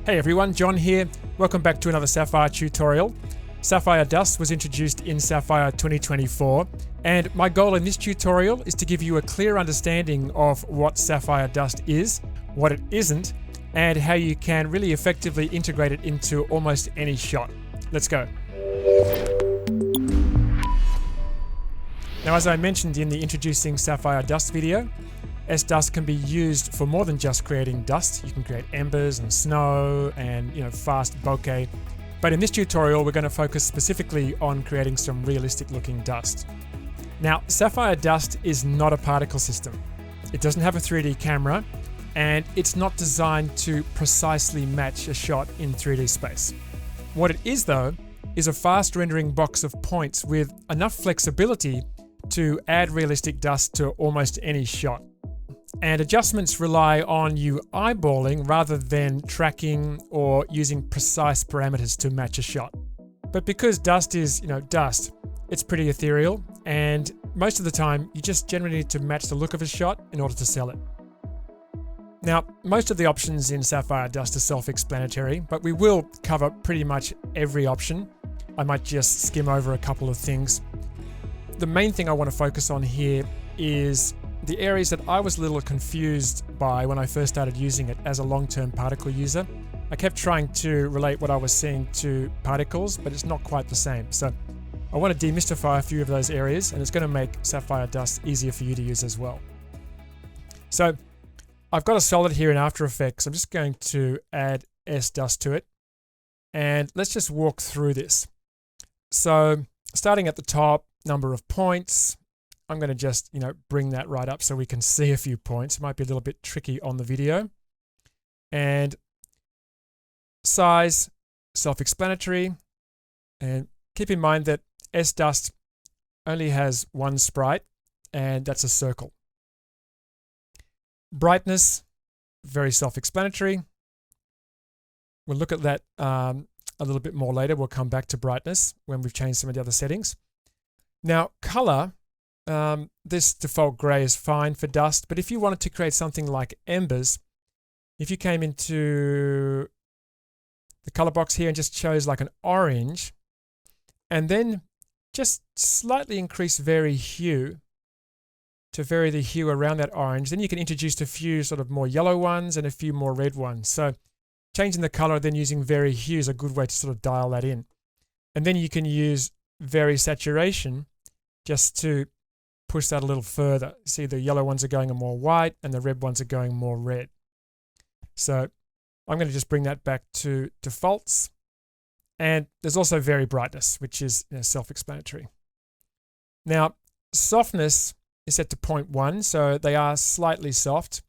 Hey everyone, John here. Welcome back to another Sapphire tutorial. Sapphire Dust was introduced in Sapphire 2024, and my goal in this tutorial is to give you a clear understanding of what Sapphire Dust is, what it isn't, and how you can really effectively integrate it into almost any shot. Let's go. Now, as I mentioned in the Introducing Sapphire Dust video, S-Dust can be used for more than just creating dust. You can create embers and snow and fast bokeh. But in this tutorial, we're going to focus specifically on creating some realistic looking dust. Now, Sapphire Dust is not a particle system. It doesn't have a 3D camera, and it's not designed to precisely match a shot in 3D space. What it is, though, is a fast rendering box of points with enough flexibility to add realistic dust to almost any shot. And adjustments rely on you eyeballing rather than tracking or using precise parameters to match a shot. But because dust is, dust, it's pretty ethereal, and most of the time you just generally need to match the look of a shot in order to sell it. Now, most of the options in Sapphire Dust are self-explanatory, but we will cover pretty much every option. I might just skim over a couple of things. The main thing I want to focus on here is the areas that I was a little confused by when I first started using it as a long-term particle user. I kept trying to relate what I was seeing to particles, but it's not quite the same. So I want to demystify a few of those areas, and it's going to make Sapphire Dust easier for you to use as well. So I've got a solid here in After Effects. I'm just going to add S-Dust to it, and let's just walk through this. So starting at the top, number of points. I'm going to just, bring that right up so we can see a few points. It might be a little bit tricky on the video. And size, self-explanatory. And keep in mind that S-Dust only has one sprite, and that's a circle. Brightness, very self-explanatory. We'll look at that a little bit more later. We'll come back to brightness when we've changed some of the other settings. Now, color. This default gray is fine for dust, but if you wanted to create something like embers, if you came into the color box here and just chose like an orange, and then just slightly increase vary hue to vary the hue around that orange, then you can introduce a few sort of more yellow ones and a few more red ones. So changing the color, then using vary hue is a good way to sort of dial that in. And then you can use vary saturation just to push that a little further. See, the yellow ones are going more white and the red ones are going more red. So I'm going to just bring that back to defaults. And there's also vary brightness, which is self-explanatory. Now, softness is set to 0.1, so they are slightly soft.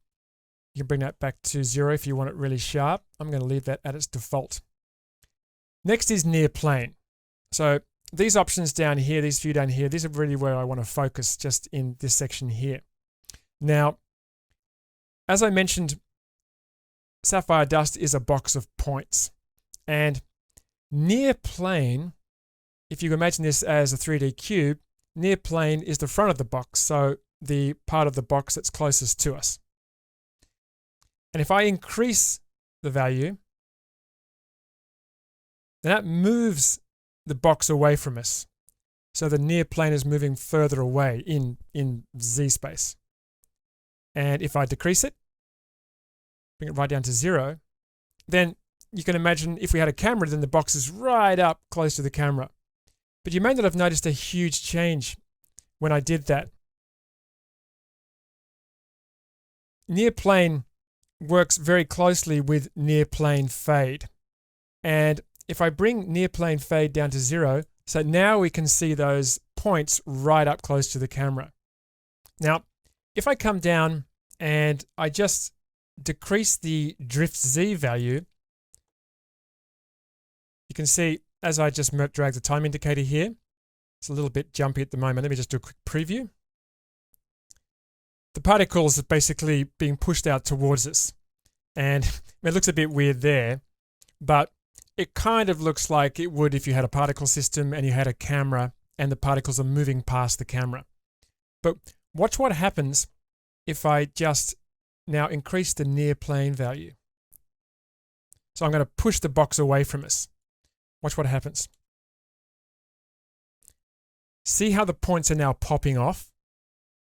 You can bring that back to 0 if you want it really sharp. I'm going to leave that at its default. Next is near plane. So these options down here, these few down here, these are really where I want to focus just in this section here. Now, as I mentioned, Sapphire Dust is a box of points. And near plane, if you imagine this as a 3D cube, near plane is the front of the box, so the part of the box that's closest to us. And if I increase the value, then that moves the box away from us. So the near plane is moving further away in Z space. And if I decrease it, bring it right down to 0, then you can imagine if we had a camera, then the box is right up close to the camera. But you may not have noticed a huge change when I did that. Near plane works very closely with near plane fade. And if I bring near plane fade down to 0, so now we can see those points right up close to the camera. Now, if I come down and I just decrease the drift Z value, you can see as I just drag the time indicator here, it's a little bit jumpy at the moment. Let me just do a quick preview. The particles are basically being pushed out towards us. And it looks a bit weird there, but it kind of looks like it would if you had a particle system and you had a camera and the particles are moving past the camera. But watch what happens if I just now increase the near plane value. So I'm going to push the box away from us. Watch what happens. See how the points are now popping off?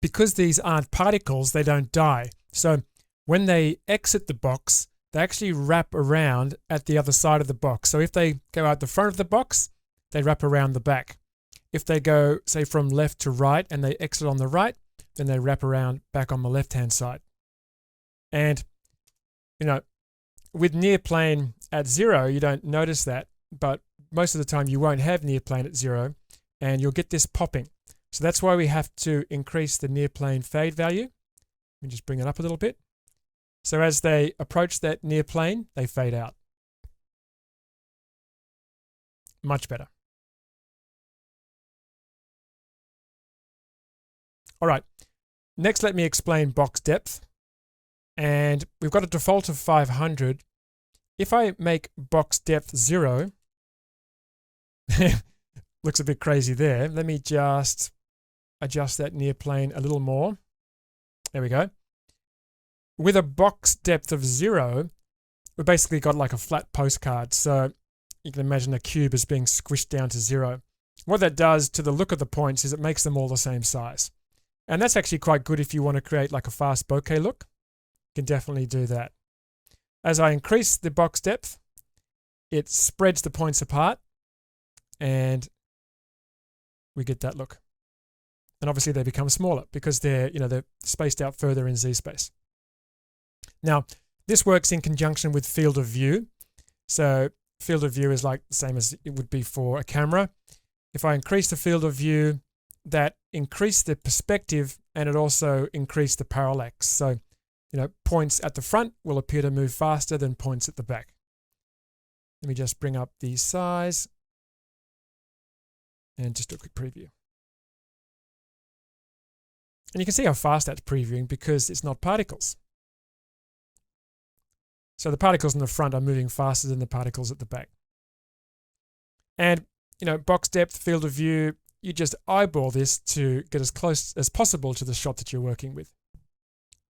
Because these aren't particles, they don't die. So when they exit the box, they actually wrap around at the other side of the box. So if they go out the front of the box, they wrap around the back. If they go, say, from left to right and they exit on the right, then they wrap around back on the left-hand side. And, you know, with near plane at 0, you don't notice that, but most of the time you won't have near plane at 0, and you'll get this popping. So that's why we have to increase the near plane fade value. Let me just bring it up a little bit. So as they approach that near plane, they fade out. Much better. All right, next let me explain box depth. And we've got a default of 500. If I make box depth 0, looks a bit crazy there. Let me just adjust that near plane a little more. There we go. With a box depth of 0, we've basically got like a flat postcard. So you can imagine a cube as being squished down to 0. What that does to the look of the points is it makes them all the same size. And that's actually quite good if you want to create like a fast bokeh look. You can definitely do that. As I increase the box depth, it spreads the points apart and we get that look. And obviously they become smaller because they're spaced out further in Z space. Now, this works in conjunction with field of view. So field of view is like the same as it would be for a camera. If I increase the field of view, that increased the perspective and it also increased the parallax. So, points at the front will appear to move faster than points at the back. Let me just bring up the size and just do a quick preview. And you can see how fast that's previewing because it's not particles. So the particles in the front are moving faster than the particles at the back. And, box depth, field of view, you just eyeball this to get as close as possible to the shot that you're working with.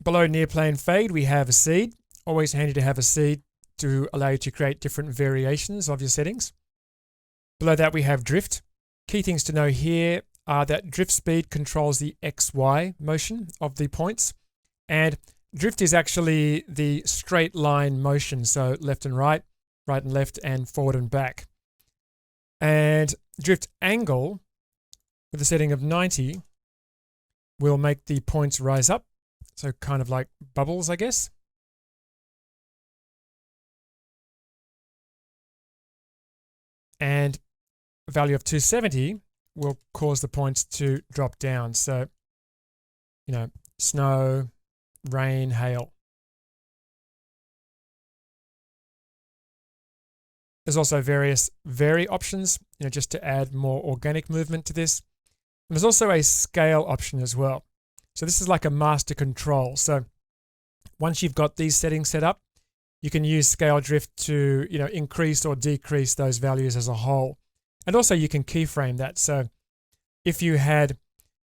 Below near plane fade, we have a seed. Always handy to have a seed to allow you to create different variations of your settings. Below that, we have drift. Key things to know here are that drift speed controls the XY motion of the points. And drift is actually the straight line motion. So left and right and left, and forward and back. And drift angle with a setting of 90 will make the points rise up. So kind of like bubbles, I guess. And a value of 270 will cause the points to drop down. So, snow, rain, hail. There's also various vary options, just to add more organic movement to this. And there's also a scale option as well. So this is like a master control. So once you've got these settings set up, you can use scale drift to, increase or decrease those values as a whole. And also you can keyframe that. So if you had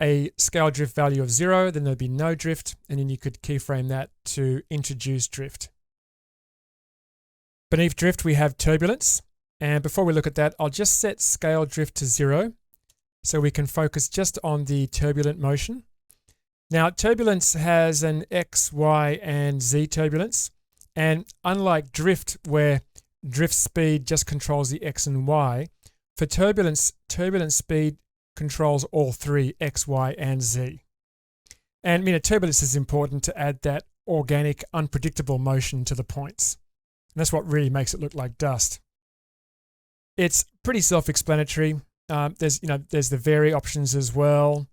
a scale drift value of 0, then there'd be no drift, and then you could keyframe that to introduce drift. Beneath drift, we have turbulence. And before we look at that, I'll just set scale drift to 0 so we can focus just on the turbulent motion. Now, turbulence has an X, Y, and Z turbulence. And unlike drift, where drift speed just controls the X and Y, for turbulence, turbulence speed controls all three, X, Y, and Z. And turbulence is important to add that organic, unpredictable motion to the points. And that's what really makes it look like dust. It's pretty self-explanatory. There's the vary options as well.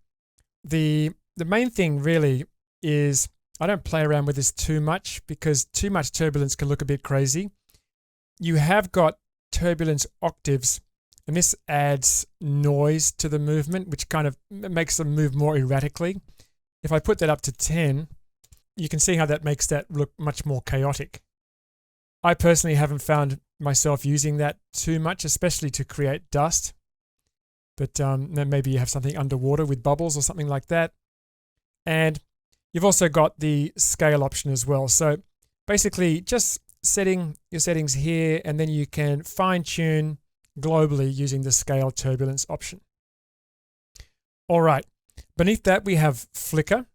The main thing really is I don't play around with this too much because too much turbulence can look a bit crazy. You have got turbulence octaves, and this adds noise to the movement, which kind of makes them move more erratically. If I put that up to 10, you can see how that makes that look much more chaotic. I personally haven't found myself using that too much, especially to create dust. But maybe you have something underwater with bubbles or something like that. And you've also got the scale option as well. So basically just setting your settings here, and then you can fine tune globally using the scale turbulence option. All right, beneath that we have flicker,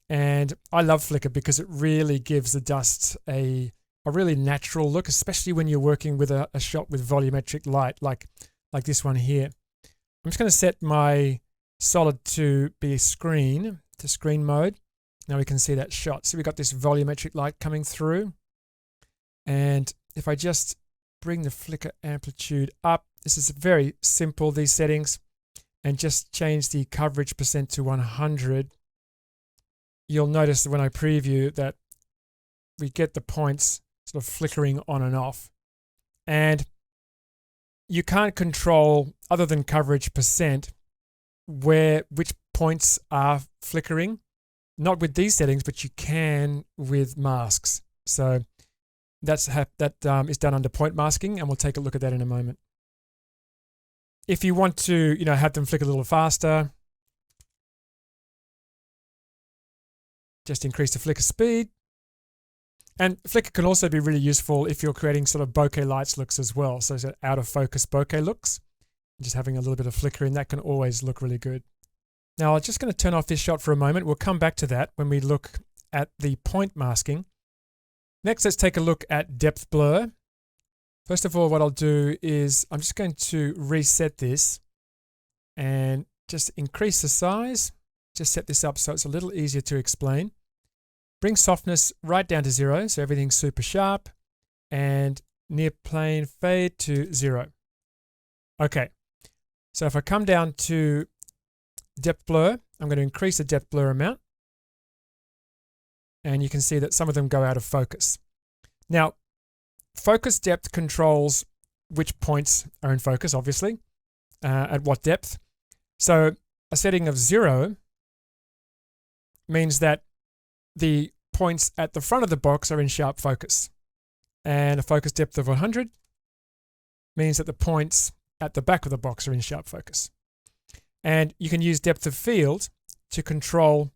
and I love flicker because it really gives the dust a really natural look, especially when you're working with a shot with volumetric light like this one here. I'm just going to set my solid to be screen mode. Now we can see that shot. So we've got this volumetric light coming through, and if I just bring the flicker amplitude up, this is very simple, these settings, and just change the coverage percent to 100, you'll notice that when I preview that we get the points sort of flickering on and off. And you can't control, other than coverage percent, which points are flickering. Not with these settings, but you can with masks. So that is done under point masking, and we'll take a look at that in a moment. If you want to, have them flicker a little faster, just increase the flicker speed. And flicker can also be really useful if you're creating sort of bokeh lights looks as well. So out of focus bokeh looks, just having a little bit of flicker in that can always look really good. Now I'm just going to turn off this shot for a moment. We'll come back to that when we look at the point masking. Next, let's take a look at depth blur. First of all, what I'll do is I'm just going to reset this and just increase the size. Just set this up so it's a little easier to explain. Bring softness right down to 0, so everything's super sharp, and near plane fade to 0. Okay, so if I come down to depth blur, I'm going to increase the depth blur amount, and you can see that some of them go out of focus. Now, focus depth controls which points are in focus, obviously, at what depth. So a setting of 0 means that the points at the front of the box are in sharp focus, and a focus depth of 100 means that the points at the back of the box are in sharp focus. And you can use depth of field to control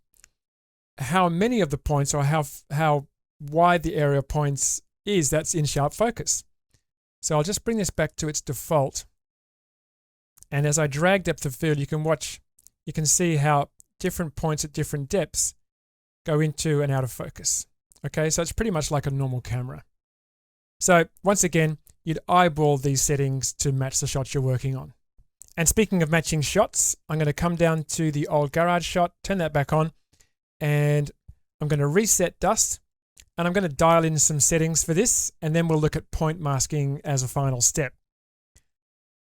how many of the points, or how wide the area of points is that's in sharp focus. So I'll just bring this back to its default, and as I drag depth of field, you can see how different points at different depths go into and out of focus. Okay, so it's pretty much like a normal camera. So once again, you'd eyeball these settings to match the shots you're working on. And speaking of matching shots, I'm going to come down to the old garage shot, turn that back on, and I'm going to reset dust, and I'm going to dial in some settings for this, and then we'll look at point masking as a final step.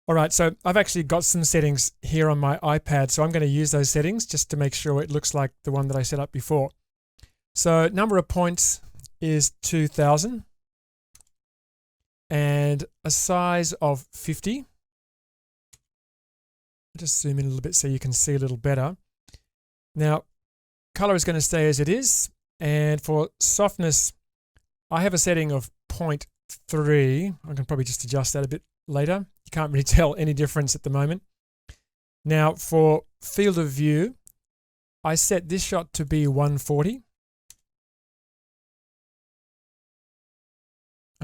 All right, so I've actually got some settings here on my iPad, so I'm going to use those settings just to make sure it looks like the one that I set up before. So number of points is 2000, and a size of 50. I'll just zoom in a little bit so you can see a little better. Now, color is going to stay as it is, and for softness, I have a setting of 0.3. I can probably just adjust that a bit later. You can't really tell any difference at the moment. Now, for field of view, I set this shot to be 140.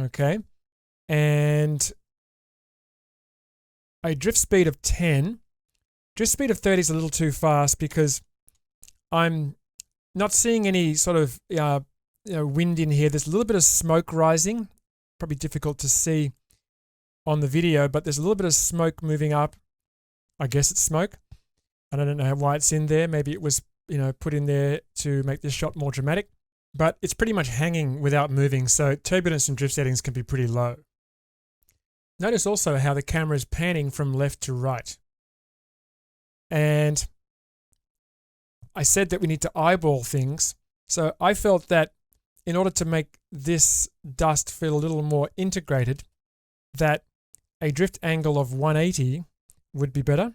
Okay, and a drift speed of 10. Drift speed of 30 is a little too fast because I'm not seeing any sort of wind in here. There's a little bit of smoke rising, probably difficult to see on the video, but there's a little bit of smoke moving up. I guess it's smoke. I don't know why it's in there. Maybe it was put in there to make this shot more dramatic. But it's pretty much hanging without moving, so turbulence and drift settings can be pretty low. Notice also how the camera is panning from left to right. And I said that we need to eyeball things, so I felt that in order to make this dust feel a little more integrated, that a drift angle of 180 would be better,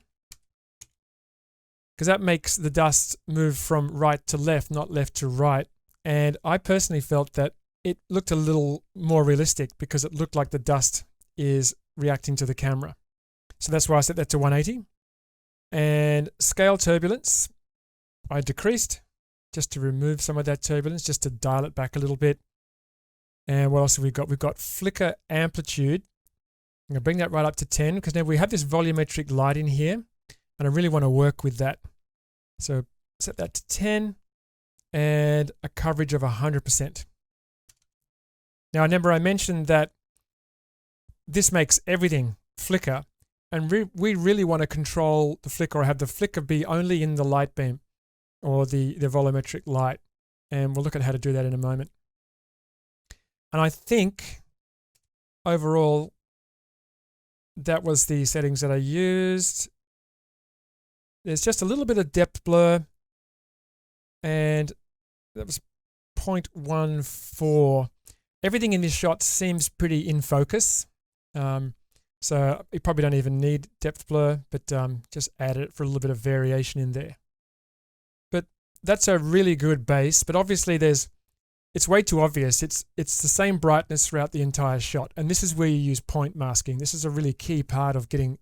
because that makes the dust move from right to left, not left to right. And I personally felt that it looked a little more realistic because it looked like the dust is reacting to the camera. So that's why I set that to 180. And scale turbulence, I decreased just to remove some of that turbulence, just to dial it back a little bit. And what else have we got? We've got flicker amplitude. I'm going to bring that right up to 10 because now we have this volumetric light in here and I really want to work with that. So set that to 10 and a coverage of 100%. Now remember I mentioned that this makes everything flicker, and we really want to control the flicker or have the flicker be only in the light beam or the volumetric light. And we'll look at how to do that in a moment. And I think overall that was the settings that I used. There's just a little bit of depth blur, and that was 0.14. Everything in this shot seems pretty in focus. So you probably don't even need depth blur, but just add it for a little bit of variation in there. But that's a really good base, but obviously it's way too obvious. It's the same brightness throughout the entire shot, and this is where you use point masking. This is a really key part of getting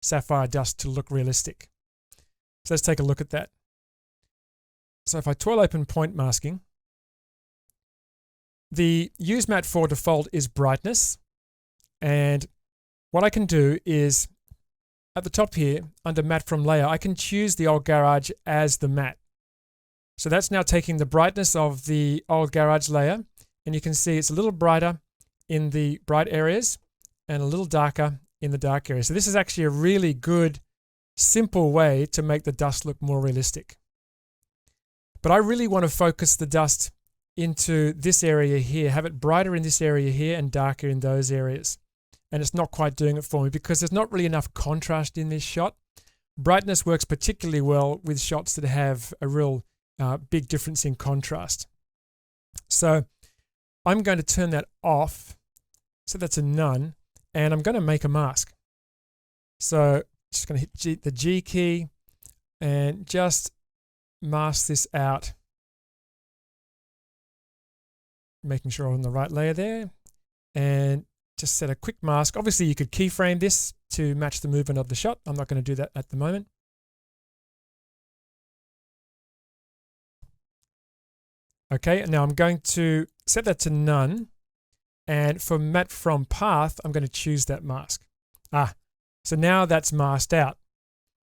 Sapphire Dust to look realistic. So let's take a look at that. So if I twirl open point masking, the use matte for default is brightness, and what I can do is at the top here under matte from layer, I can choose the old garage as the matte. So that's now taking the brightness of the old garage layer, and you can see it's a little brighter in the bright areas and a little darker in the dark areas. So this is actually a really good, simple way to make the dust look more realistic. But I really want to focus the dust into this area here, have it brighter in this area here and darker in those areas. And it's not quite doing it for me because there's not really enough contrast in this shot. Brightness works particularly well with shots that have a real big difference in contrast. So I'm going to turn that off. So that's a none. And I'm going to make a mask. So just going to hit the G key and just mask this out. Making sure I'm on the right layer there. And just set a quick mask. Obviously you could keyframe this to match the movement of the shot. I'm not going to do that at the moment. Okay, now I'm going to set that to none. And for matte from path, I'm going to choose that mask. So now that's masked out.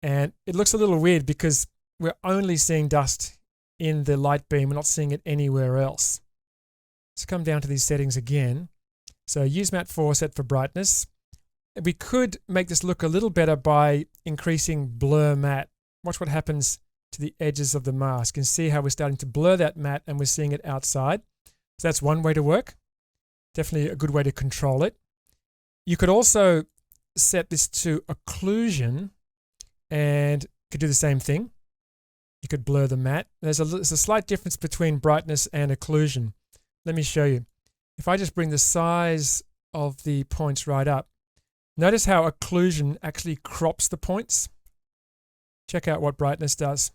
And it looks a little weird because we're only seeing dust in the light beam. We're not seeing it anywhere else. Let's come down to these settings again. So use matte 4 set for brightness. We could make this look a little better by increasing blur matte. Watch what happens to the edges of the mask and see how we're starting to blur that matte and we're seeing it outside. So that's one way to work. Definitely a good way to control it. You could also set this to occlusion and you could do the same thing. You could blur the matte. There's a slight difference between brightness and occlusion. Let me show you. If I just bring the size of the points right up, notice how occlusion actually crops the points. Check out what brightness does.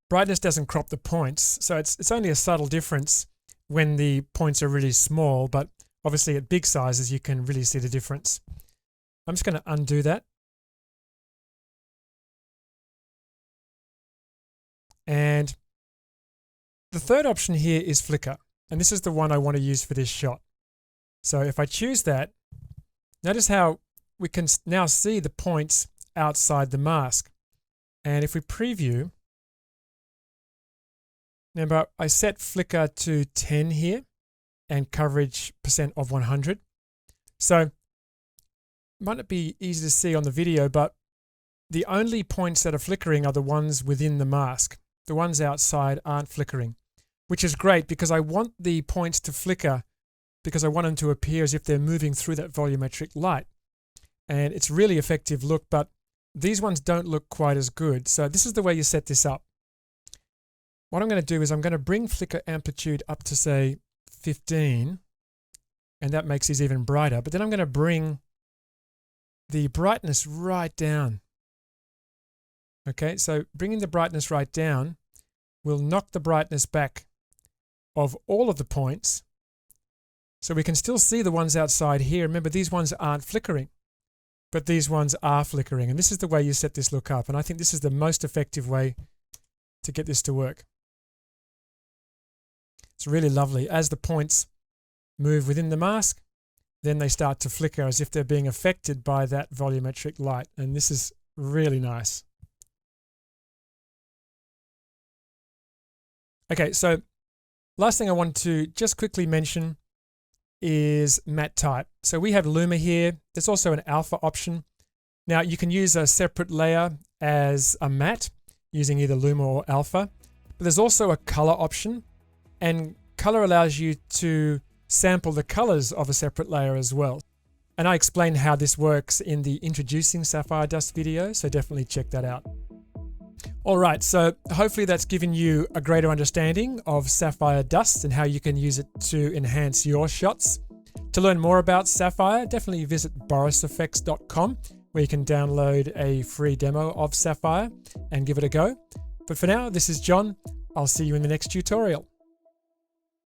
Brightness doesn't crop the points, so it's only a subtle difference when the points are really small, but obviously at big sizes you can really see the difference. I'm just going to undo that. And the third option here is flicker, and this is the one I want to use for this shot. So if I choose that, notice how we can now see the points outside the mask. And if we preview, remember I set flicker to 10 here and coverage % of 100. So it might not be easy to see on the video, but the only points that are flickering are the ones within the mask. The ones outside aren't flickering, which is great because I want the points to flicker because I want them to appear as if they're moving through that volumetric light. And it's really effective look, but these ones don't look quite as good. So this is the way you set this up. What I'm going to do is I'm going to bring flicker amplitude up to say 15, and that makes these even brighter. But then I'm going to bring the brightness right down. Okay, so bringing the brightness right down will knock the brightness back of all of the points. So we can still see the ones outside here. Remember, these ones aren't flickering, but these ones are flickering. And this is the way you set this look up. And I think this is the most effective way to get this to work. It's really lovely. As the points move within the mask, then they start to flicker as if they're being affected by that volumetric light. And this is really nice. Okay, so last thing I want to just quickly mention is matte type. So we have Luma here. There's also an alpha option. Now you can use a separate layer as a matte using either Luma or alpha, but there's also a color option, and color allows you to sample the colors of a separate layer as well. And I explain how this works in the Introducing Sapphire Dust video, so definitely check that out. All right, so hopefully that's given you a greater understanding of Sapphire Dust and how you can use it to enhance your shots. To learn more about Sapphire, definitely visit boriseffects.com, where you can download a free demo of Sapphire and give it a go. But for now, this is John. I'll see you in the next tutorial.